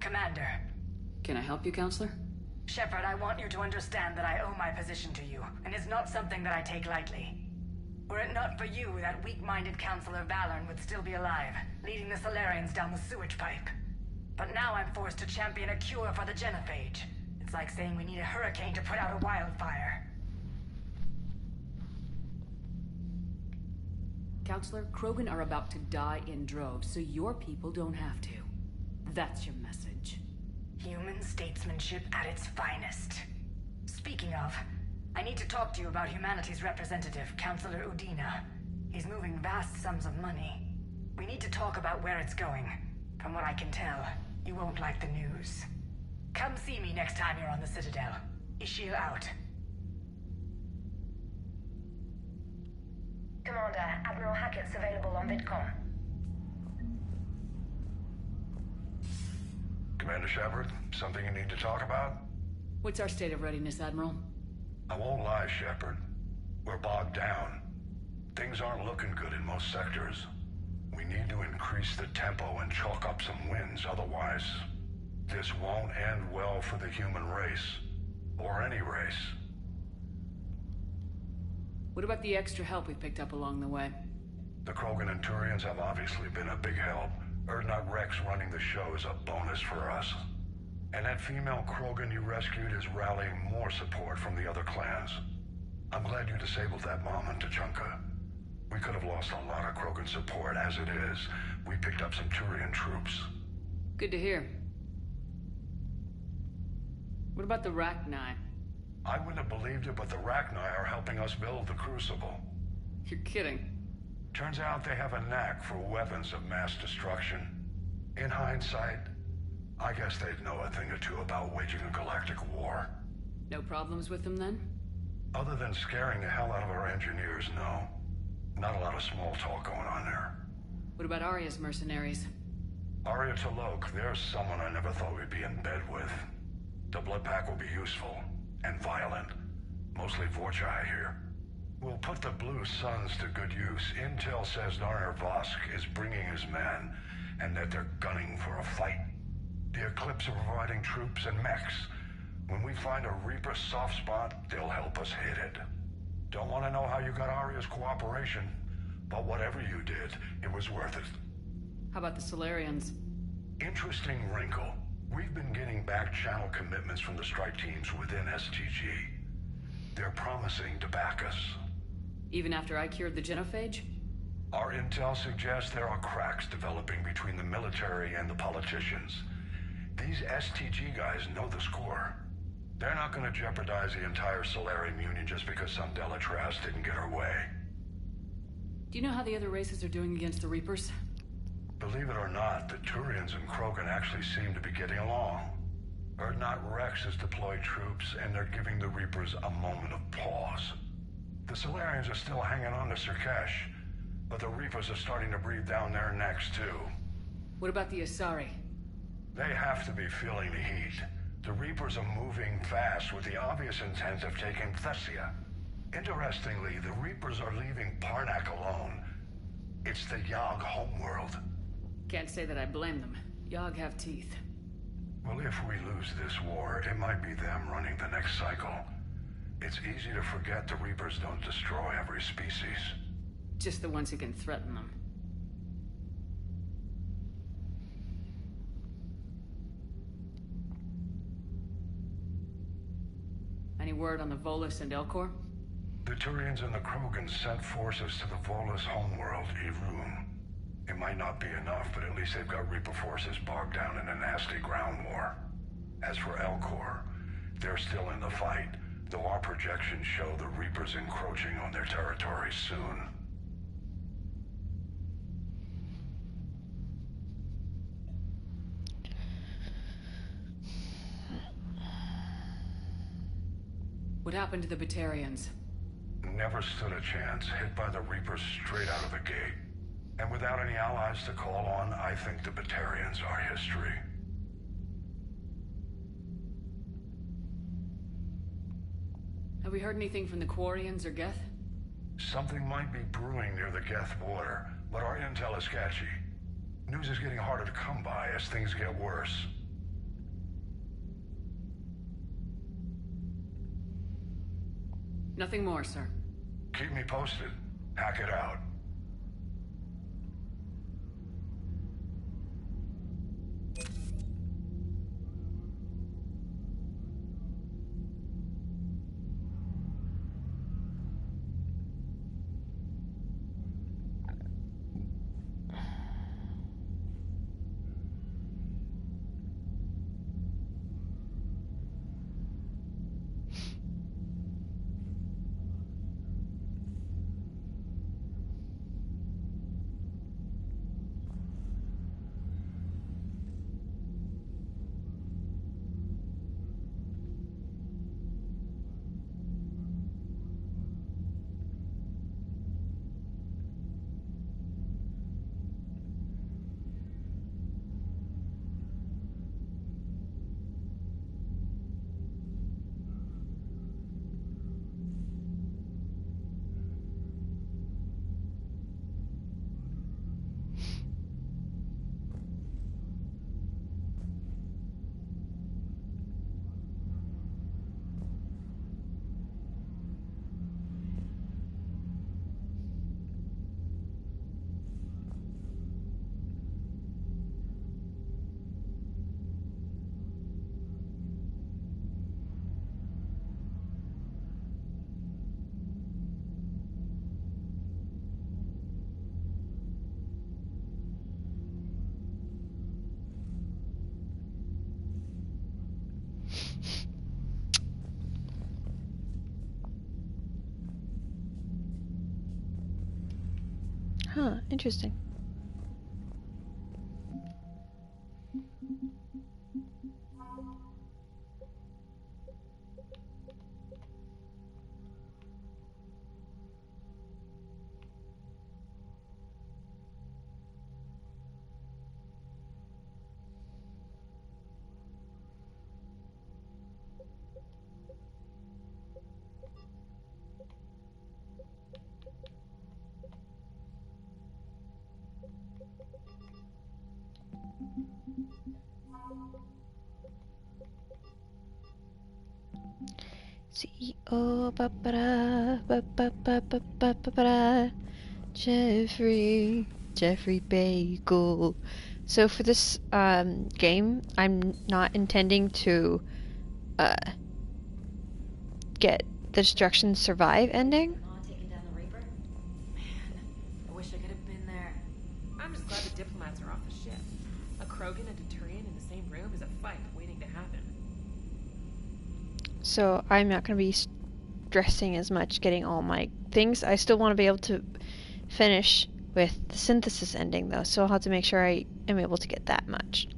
Commander. Can I help you, Counselor? Shepard, I want you to understand that I owe my position to you, and it's not something that I take lightly. Were it not for you, that weak-minded Counselor Valorn would still be alive, leading the Solarians down the sewage pipe. But now I'm forced to champion a cure for the genophage. It's like saying we need a hurricane to put out a wildfire. Counselor, Krogan are about to die in droves, so your people don't have to. That's your message. Human statesmanship at its finest. Speaking of, I need to talk to you about humanity's representative, Counselor Udina. He's moving vast sums of money. We need to talk about where it's going. From what I can tell, you won't like the news. Come see me next time you're on the Citadel. Ishil out. Commander, Admiral Hackett's available on VidCom. Commander Shepard, something you need to talk about? What's our state of readiness, Admiral? I won't lie, Shepard. We're bogged down. Things aren't looking good in most sectors. We need to increase the tempo and chalk up some wins, otherwise this won't end well for the human race. Or any race. What about the extra help we picked up along the way? The Krogan and Turians have obviously been a big help. Urdnot Rex running the show is a bonus for us. And that female Krogan you rescued is rallying more support from the other clans. I'm glad you disabled that mom in Tuchanka. We could have lost a lot of Krogan support. As it is, we picked up some Turian troops. Good to hear. What about the Rachni? I wouldn't have believed it, but the Rachni are helping us build the Crucible. You're kidding. Turns out they have a knack for weapons of mass destruction. In hindsight, I guess they'd know a thing or two about waging a galactic war. No problems with them, then? Other than scaring the hell out of our engineers, no. Not a lot of small talk going on there. What about Arya's mercenaries? Arya T'Loak, there's someone I never thought we'd be in bed with. The Blood Pack will be useful. And violent. Mostly Vorcha here. We'll put the Blue Suns to good use. Intel says Narmer Vosk is bringing his men, and that they're gunning for a fight. The Eclipse are providing troops and mechs. When we find a Reaper soft spot, they'll help us hit it. Don't want to know how you got Arya's cooperation, but whatever you did, it was worth it. How about the Solarians? Interesting wrinkle. We've been getting back-channel commitments from the strike teams within STG. They're promising to back us. Even after I cured the genophage? Our intel suggests there are cracks developing between the military and the politicians. These STG guys know the score. They're not going to jeopardize the entire Solarian Union just because some Delatraz didn't get her way. Do you know how the other races are doing against the Reapers? Believe it or not, the Turians and Krogan actually seem to be getting along. Urdnot Rex has deployed troops, and they're giving the Reapers a moment of pause. The Solarians are still hanging on to Surkesh, but the Reapers are starting to breathe down their necks, too. What about the Asari? They have to be feeling the heat. The Reapers are moving fast with the obvious intent of taking Thessia. Interestingly, the Reapers are leaving Parnak alone. It's the Yogg homeworld. Can't say that I blame them. Yogg have teeth. Well, if we lose this war, it might be them running the next cycle. It's easy to forget the Reapers don't destroy every species. Just the ones who can threaten them. Any word on the Volus and Elcor? The Turians and the Krogan sent forces to the Volus homeworld, Irun. It might not be enough, but at least they've got Reaper forces bogged down in a nasty ground war. As for Elcor, they're still in the fight, though our projections show the Reapers encroaching on their territory soon. What happened to the Batarians? Never stood a chance, hit by the Reapers straight out of the gate. And without any allies to call on, I think the Batarians are history. Have we heard anything from the Quarians or Geth? Something might be brewing near the Geth border, but our intel is sketchy. News is getting harder to come by as things get worse. Nothing more, sir. Keep me posted. Hackett out. Huh, interesting. CEO, Jeffrey Bagel. So for this game, I'm not intending to get the Destruction Survive ending. Taking down the Reaper? Man, I wish I could have been there. I'm just glad the diplomats are off the ship. A Krogan and a Turian in the same room is a fight waiting to happen. So I'm not going to be stressing as much getting all my things. I still want to be able to finish with the synthesis ending though, so I'll have to make sure I am able to get that much.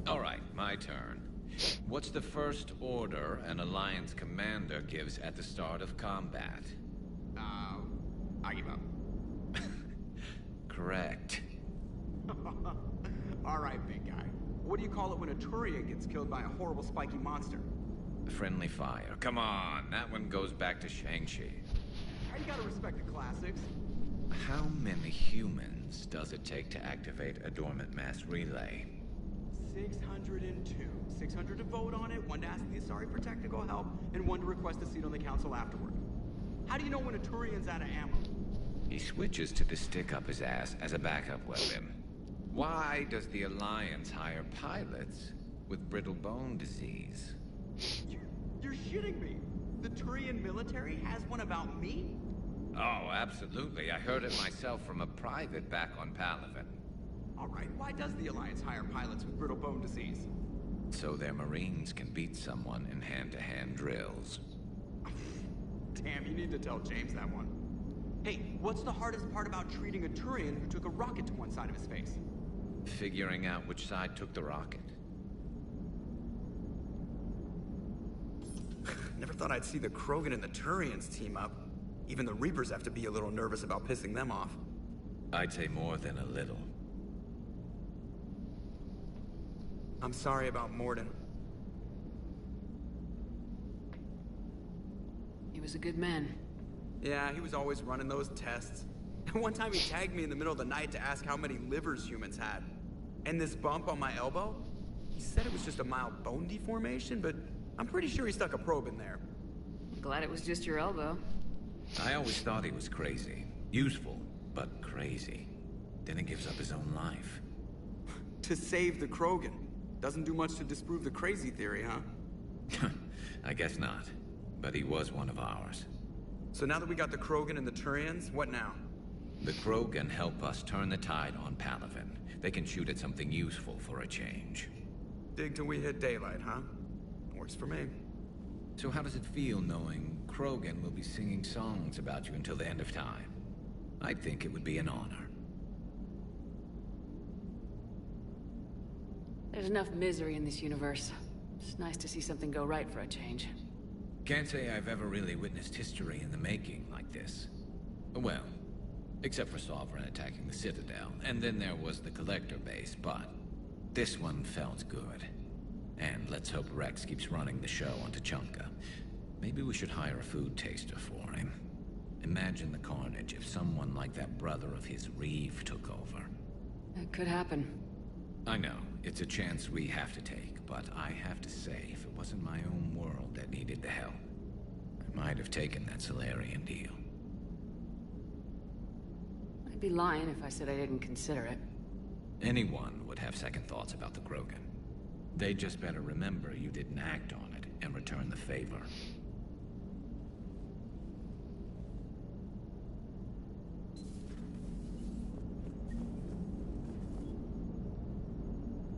Alright, my turn. What's the first order an Alliance commander gives at the start of combat? I give up. Correct. Alright, big guy. What do you call it when a Turian gets killed by a horrible spiky monster? Friendly fire. Come on, that one goes back to Shang-Chi. You gotta respect the classics. How many humans does it take to activate a dormant mass relay? 602. 600 to vote on it, 1 to ask the Asari for technical help, and 1 to request a seat on the council afterward. How do you know when a Turian's out of ammo? He switches to the stick up his ass as a backup weapon. Why does the Alliance hire pilots with brittle bone disease? You're shitting me. The Turian military has one about me? Oh, absolutely. I heard it myself from a private back on Palaven. Alright, why does the Alliance hire pilots with brittle bone disease? So their Marines can beat someone in hand-to-hand drills. Damn, you need to tell James that one. Hey, what's the hardest part about treating a Turian who took a rocket to one side of his face? Figuring out which side took the rocket. Never thought I'd see the Krogan and the Turians team up. Even the Reapers have to be a little nervous about pissing them off. I'd say more than a little. I'm sorry about Mordin. He was a good man. Yeah, he was always running those tests. And one time he tagged me in the middle of the night to ask how many livers humans had. And this bump on my elbow? He said it was just a mild bone deformation, but I'm pretty sure he stuck a probe in there. Glad it was just your elbow. I always thought he was crazy. Useful, but crazy. Then he gives up his own life. To save the Krogan. Doesn't do much to disprove the crazy theory, huh? I guess not. But he was one of ours. So now that we got the Krogan and the Turians, what now? The Krogan help us turn the tide on Palaven. They can shoot at something useful for a change. Dig till we hit daylight, huh? Works for me. So how does it feel knowing Krogan will be singing songs about you until the end of time? I think it would be an honor. There's enough misery in this universe. It's nice to see something go right for a change. Can't say I've ever really witnessed history in the making like this. Well, except for Sovereign attacking the Citadel, and then there was the Collector base, but this one felt good. And let's hope Rex keeps running the show on Tuchanka. Maybe we should hire a food taster for him. Imagine the carnage if someone like that brother of his, Reeve, took over. It could happen. I know, it's a chance we have to take, but I have to say, if it wasn't my own world that needed the help, I might have taken that Salarian deal. I'd be lying if I said I didn't consider it. Anyone would have second thoughts about the Krogan. They just better remember you didn't act on it and return the favor.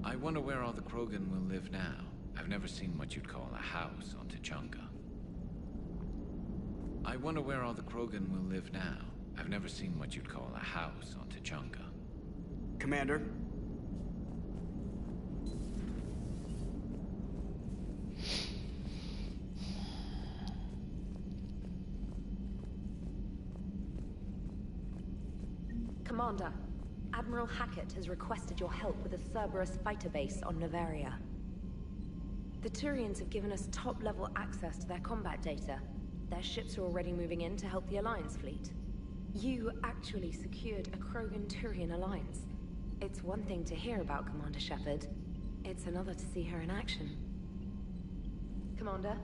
I wonder where all the Krogan will live now. I've never seen what you'd call a house on Tuchanka. I wonder where all the Krogan will live now. I've never seen what you'd call a house on Tuchanka. Commander? Commander, Admiral Hackett has requested your help with a Cerberus fighter base on Noveria. The Turians have given us top-level access to their combat data. Their ships are already moving in to help the Alliance fleet. You actually secured a Krogan-Turian alliance. It's one thing to hear about Commander Shepard. It's another to see her in action. Commander?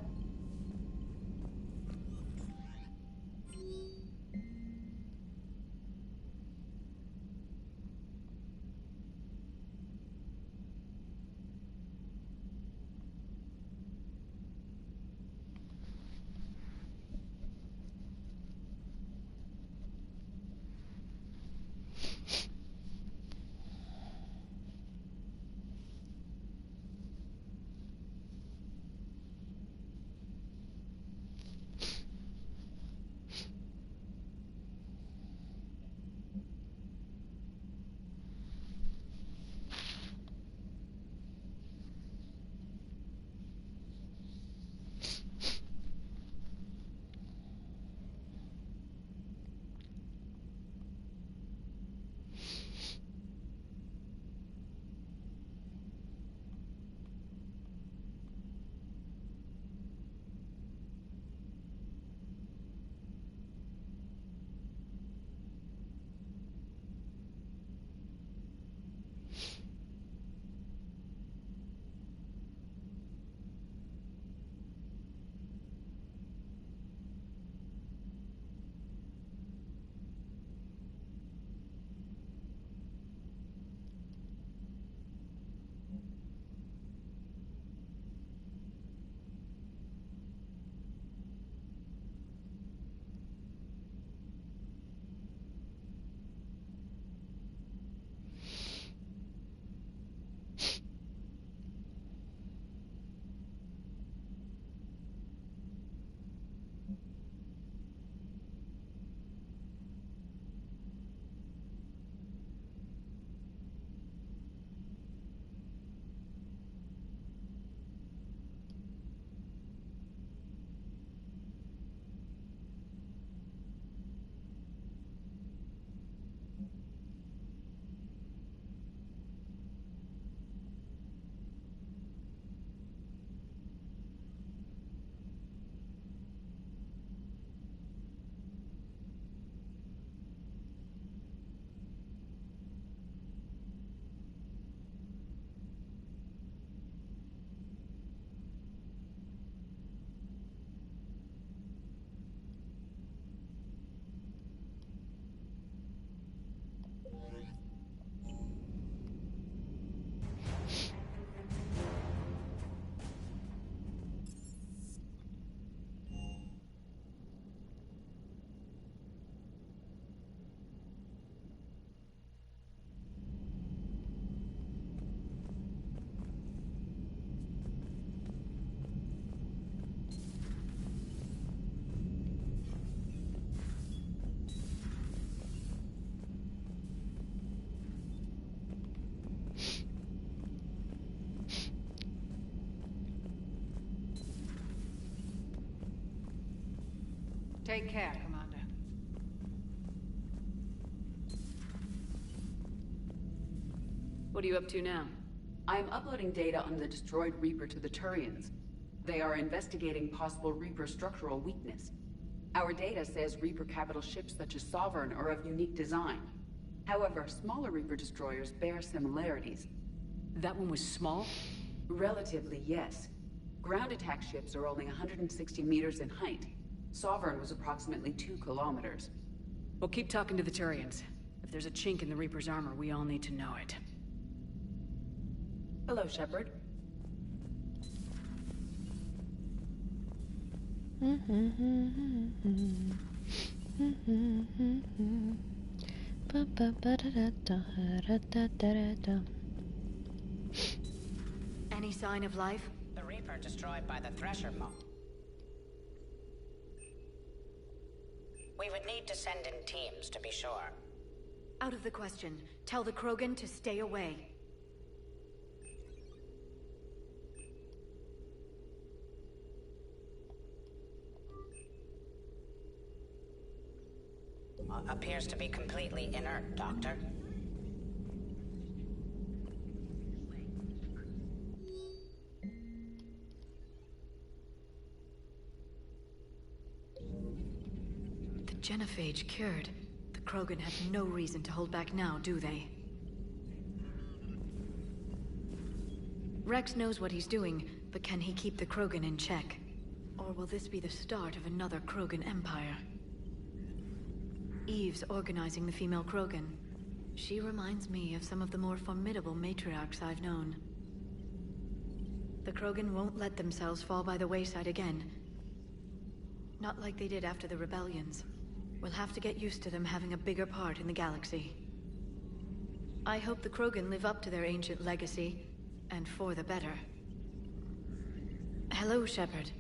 Take care, Commander. What are you up to now? I am uploading data on the destroyed Reaper to the Turians. They are investigating possible Reaper structural weakness. Our data says Reaper capital ships such as Sovereign are of unique design. However, smaller Reaper destroyers bear similarities. That one was small? Relatively, yes. Ground attack ships are only 160 meters in height. Sovereign was approximately 2 kilometers. Well, keep talking to the Turians. If there's a chink in the Reaper's armor, we all need to know it. Hello, Shepard. Any sign of life? The Reaper destroyed by the Thresher mob. We would need to send in teams to be sure. Out of the question. Tell the Krogan to stay away. Appears to be completely inert, Doctor. The genophage cured. The Krogan have no reason to hold back now, do they? Rex knows what he's doing, but can he keep the Krogan in check? Or will this be the start of another Krogan empire? Eve's organizing the female Krogan. She reminds me of some of the more formidable matriarchs I've known. The Krogan won't let themselves fall by the wayside again. Not like they did after the rebellions. We'll have to get used to them having a bigger part in the galaxy. I hope the Krogan live up to their ancient legacy, and for the better. Hello, Shepard.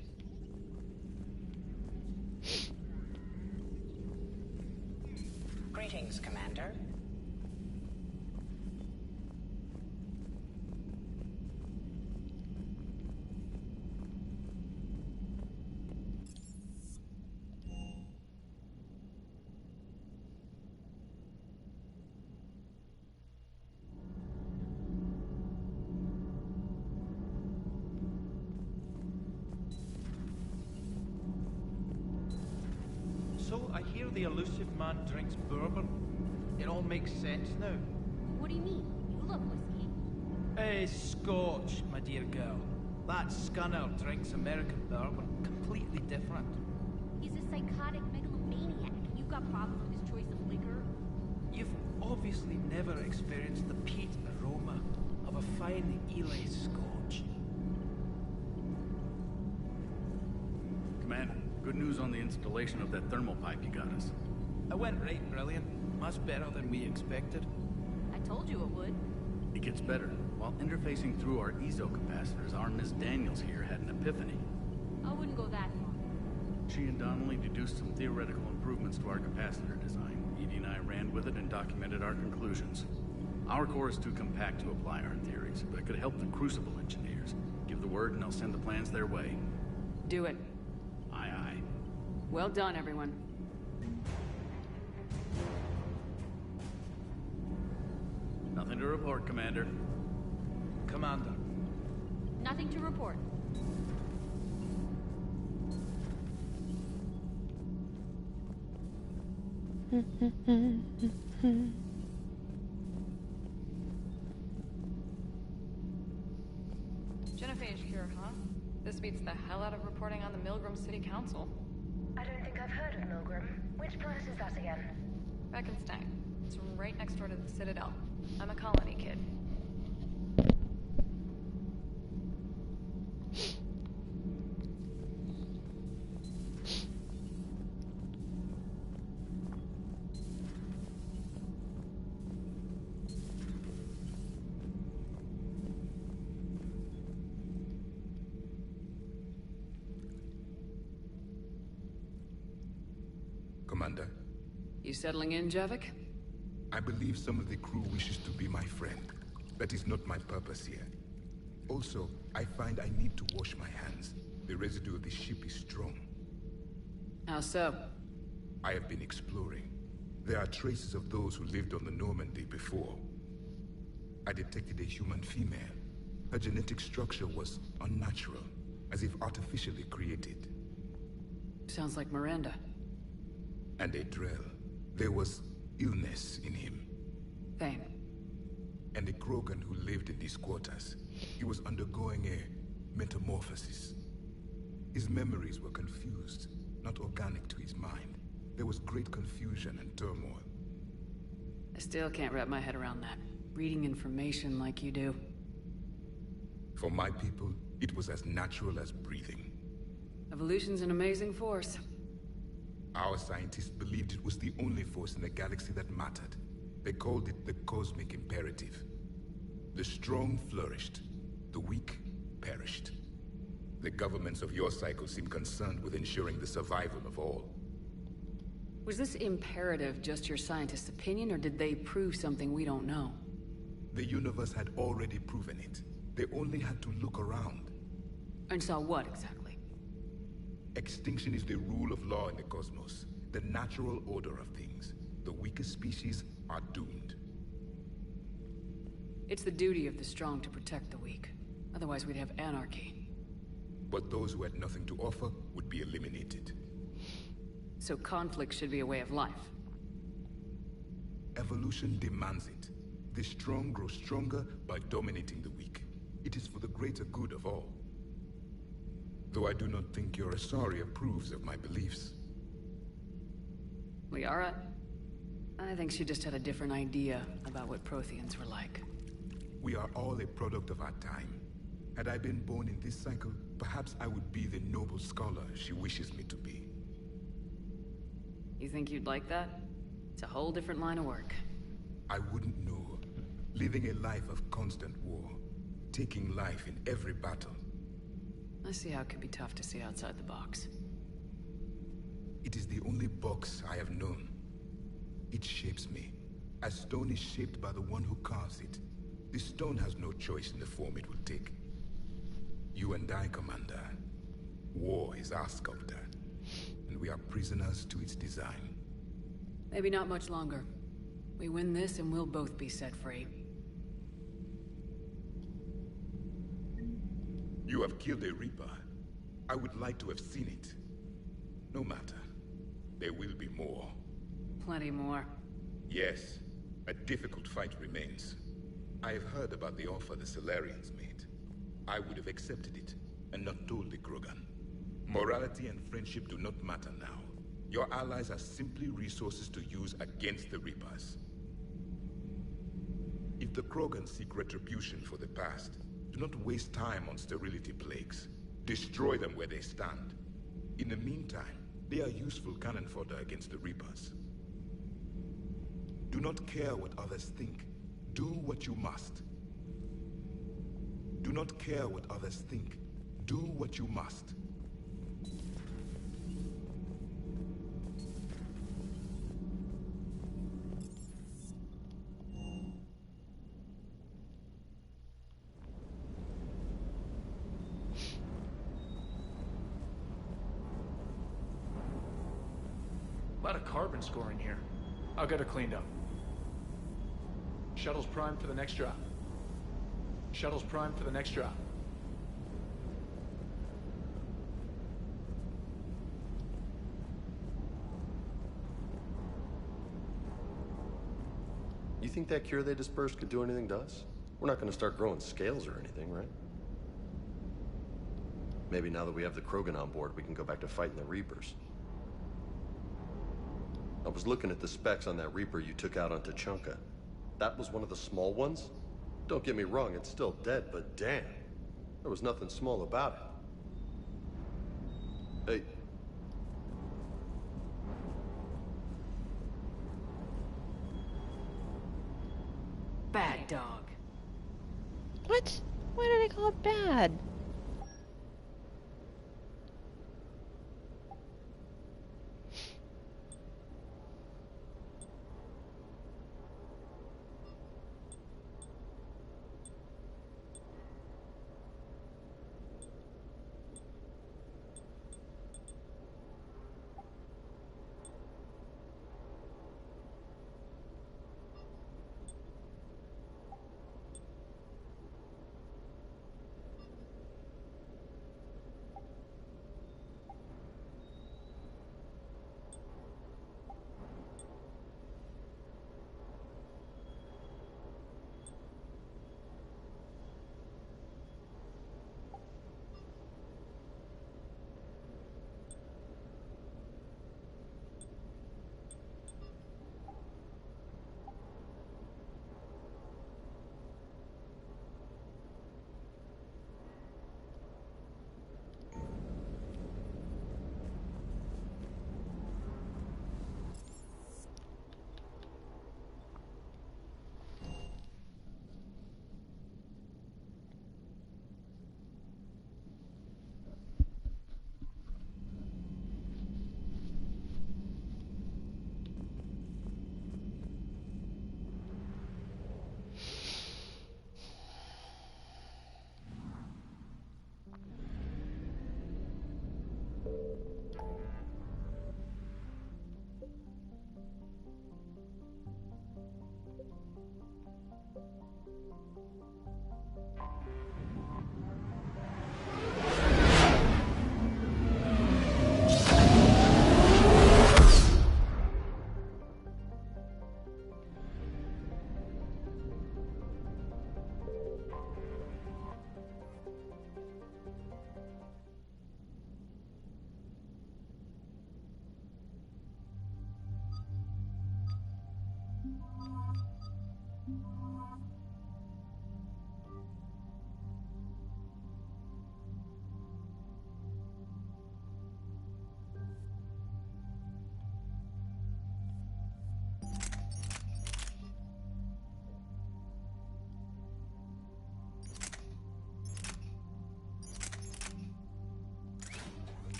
Greetings, Commander. So, I hear the elusive man drinks bourbon. It all makes sense now. What do you mean? You love whiskey. Scotch, my dear girl. That scunner drinks American bourbon. Completely different. He's a psychotic megalomaniac. You've got problems with his choice of liquor? You've obviously never experienced the peat aroma of a fine Ely Scotch. Commander, good news on the installation of that thermal pipe you got us. It went right brilliant. Much better than we expected. I told you it would. It gets better. While interfacing through our EZO capacitors, our Miss Daniels here had an epiphany. I wouldn't go that far. She and Donnelly deduced some theoretical improvements to our capacitor design. Edie and I ran with it and documented our conclusions. Our core is too compact to apply our theories, but it could help the Crucible engineers. Give the word and I'll send the plans their way. Do it. Aye, aye. Well done, everyone. Nothing to report, Commander. Commander. Nothing to report. Genophage cure, huh? This beats the hell out of reporting on the Milgram City Council. I don't think I've heard of Milgram. Which planet is that again? Beckenstein. It's right next door to the Citadel. I'm a colony kid. Commander. You settling in, Javik? I believe some of the crew wishes to be my friend. That is not my purpose here. Also, I find I need to wash my hands. The residue of the ship is strong. How so? I have been exploring. There are traces of those who lived on the Normandy before. I detected a human female. Her genetic structure was unnatural, as if artificially created. Sounds like Miranda. And a Drell. There was illness in him. Thane. And a Krogan who lived in these quarters. He was undergoing a metamorphosis. His memories were confused, not organic to his mind. There was great confusion and turmoil. I still can't wrap my head around that. Reading information like you do. For my people, it was as natural as breathing. Evolution's an amazing force. Our scientists believed it was the only force in the galaxy that mattered. They called it the cosmic imperative. The strong flourished, the weak perished. The governments of your cycle seem concerned with ensuring the survival of all. Was this imperative just your scientists' opinion, or did they prove something we don't know? The universe had already proven it. They only had to look around. And saw what, exactly? Extinction is the rule of law in the cosmos, the natural order of things. The weakest species are doomed. It's the duty of the strong to protect the weak. Otherwise we'd have anarchy. But those who had nothing to offer would be eliminated. So conflict should be a way of life. Evolution demands it. The strong grow stronger by dominating the weak. It is for the greater good of all. Though I do not think your Asari approves of my beliefs. Liara? I think she just had a different idea about what Protheans were like. We are all a product of our time. Had I been born in this cycle, perhaps I would be the noble scholar she wishes me to be. You think you'd like that? It's a whole different line of work. I wouldn't know. Living a life of constant war. Taking life in every battle. I see how it could be tough to see outside the box. It is the only box I have known. It shapes me, as stone is shaped by the one who carves it. This stone has no choice in the form it will take. You and I, Commander. War is our sculptor, and we are prisoners to its design. Maybe not much longer. We win this and we'll both be set free. You have killed a Reaper. I would like to have seen it. No matter. There will be more. Plenty more. Yes. A difficult fight remains. I have heard about the offer the Salarians made. I would have accepted it, and not told the Krogan. Morality and friendship do not matter now. Your allies are simply resources to use against the Reapers. If the Krogan seek retribution for the past, do not waste time on sterility plagues. Destroy them where they stand. In the meantime, they are useful cannon fodder against the Reapers. Do not care what others think. Do what you must. Do not care what others think. Do what you must. A lot of carbon scoring here. I'll get her cleaned up. Shuttle's primed for the next drop. Shuttle's primed for the next drop. You think that cure they dispersed could do anything to us? We're not going to start growing scales or anything, right? Maybe now that we have the Krogan on board, we can go back to fighting the Reapers. I was looking at the specs on that Reaper you took out on Tuchanka. That was one of the small ones? Don't get me wrong, it's still dead, but damn. There was nothing small about it. Hey. Bad dog. What? Why did I call it bad?